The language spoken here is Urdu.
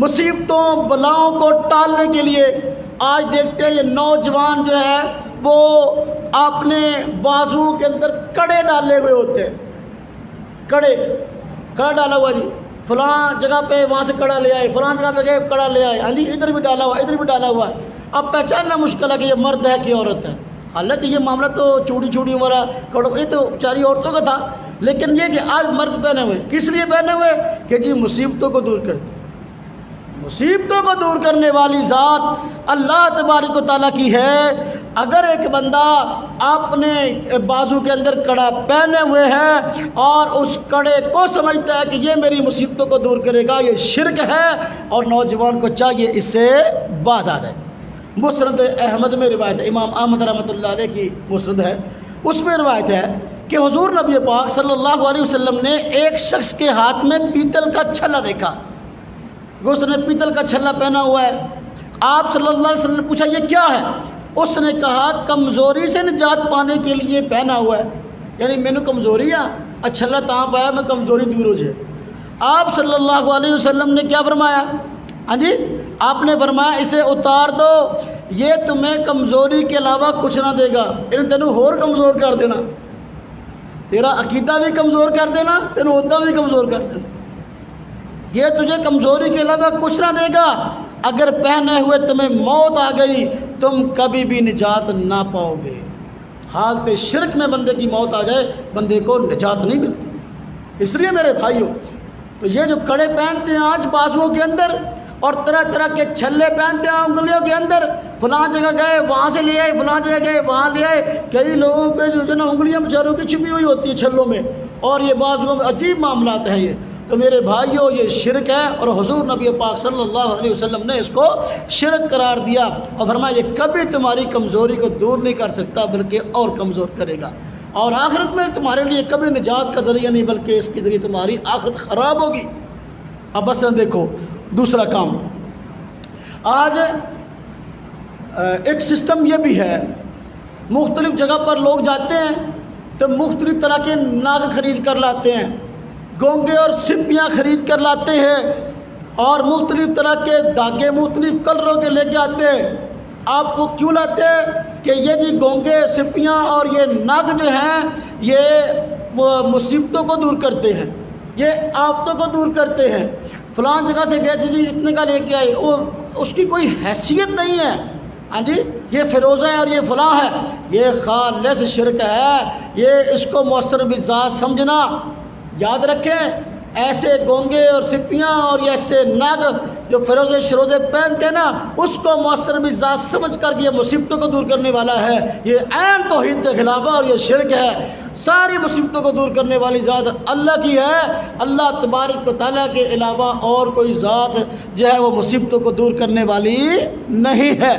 مصیبتوں بلاؤں کو ٹالنے کے لیے آج دیکھتے ہیں یہ نوجوان جو ہے وہ اپنے بازو کے اندر کڑے ڈالے ہوئے ہوتے ہیں. کڑا ڈالا ہوا جی، فلاں جگہ پہ وہاں سے کڑا لے آئے، فلاں جگہ پہ گئے کڑا لے آئے، ہاں جی ادھر بھی ڈالا ہوا، ادھر بھی ڈالا ہوا. اب پہچاننا مشکل ہے کہ یہ مرد ہے کہ عورت ہے. حالانکہ یہ معاملہ تو چوڑی والا کڑوں یہ تو چاری عورتوں کا تھا، لیکن یہ کہ آج مرد پہنے ہوئے. کس لیے پہنے ہوئے؟ کہ جی مصیبتوں کو دور کرتے. مصیبتوں کو دور کرنے والی ذات اللہ تبارک و تعالیٰ کی ہے. اگر ایک بندہ اپنے بازو کے اندر کڑا پہنے ہوئے ہے اور اس کڑے کو سمجھتا ہے کہ یہ میری مصیبتوں کو دور کرے گا، یہ شرک ہے اور نوجوان کو چاہیے اس سے باز آ جائے. مسند احمد میں روایت ہے، امام احمد رحمۃ اللہ علیہ کی مسند ہے، اس میں روایت ہے کہ حضور نبی پاک صلی اللہ علیہ وسلم نے ایک شخص کے ہاتھ میں پیتل کا چھلا دیکھا. اس نے پیتل کا چھلا پہنا ہوا ہے. آپ صلی اللہ علیہ وسلم نے پوچھا یہ کیا ہے؟ اس نے کہا کمزوری سے نجات پانے کے لیے پہنا ہوا ہے. یعنی مینوں کمزوری آ چھلا تاں پایا میں کمزوری دور ہو جائے. آپ صلی اللہ علیہ وسلم نے کیا فرمایا؟ ہاں جی آپ نے فرمایا اسے اتار دو، یہ تمہیں کمزوری کے علاوہ کچھ نہ دے گا. انہیں تینوں اور کمزور کر دینا، تیرا عقیدہ بھی کمزور کر دینا، تینوں عہدہ بھی کمزور کر دینا. یہ تجھے کمزوری کے علاوہ کچھ نہ دے گا. اگر پہنے ہوئے تمہیں موت آ گئی تم کبھی بھی نجات نہ پاؤ گے. حالت شرک میں بندے کی موت آ جائے بندے کو نجات نہیں ملتی. اس لیے میرے بھائیوں تو یہ جو کڑے پہنتے ہیں آج بازوؤں کے اندر اور طرح طرح کے چھلے پہنتے ہیں انگلیوں کے اندر، فلاں جگہ گئے وہاں سے لے آئے، فلاں جگہ گئے وہاں لے آئے. کئی لوگوں کے جو نا انگلیاں بیچاروں کی چھپی ہوئی ہوتی ہیں چھلوں میں، اور یہ بازوؤں میں عجیب معاملات ہیں. یہ تو میرے بھائیوں یہ شرک ہے اور حضور نبی پاک صلی اللہ علیہ وسلم نے اس کو شرک قرار دیا اور فرمایا یہ کبھی تمہاری کمزوری کو دور نہیں کر سکتا بلکہ اور کمزور کرے گا، اور آخرت میں تمہارے لیے کبھی نجات کا ذریعہ نہیں بلکہ اس کے ذریعے تمہاری آخرت خراب ہوگی. اب مثلا دیکھو دوسرا کام، آج ایک سسٹم یہ بھی ہے، مختلف جگہ پر لوگ جاتے ہیں تو مختلف طرح کے ناگ خرید کر لاتے ہیں، گونگے اور سپیاں خرید کر لاتے ہیں، اور مختلف طرح کے دھاگے مختلف کلروں کے لے کے آتے ہیں. آپ کو کیوں لاتے ہیں؟ کہ یہ جی گونگے سپیاں اور یہ ناگ جو ہیں یہ مصیبتوں کو دور کرتے ہیں، یہ آفتوں کو دور کرتے ہیں. فلاں جگہ سے گئے جی اتنے کا لے کے آئے، وہ اس کی کوئی حیثیت نہیں ہے. ہاں جی یہ فیروزہ ہے اور یہ فلاں ہے، یہ خالص شرک ہے. یہ اس کو مؤثر بذات سمجھنا. یاد رکھیں ایسے گونگے اور سپیاں اور ایسے ناگ جو فیروزے شروزے پہنتے ہیں نا، اس کو مؤثر بذات سمجھ کر یہ مصیبتوں کو دور کرنے والا ہے. یہ عین توحید کے خلاف ہے اور یہ شرک ہے. ساری مصیبتوں کو دور کرنے والی ذات اللہ کی ہے. اللہ تبارک و تعالیٰ کے علاوہ اور کوئی ذات جو ہے وہ مصیبتوں کو دور کرنے والی نہیں ہے.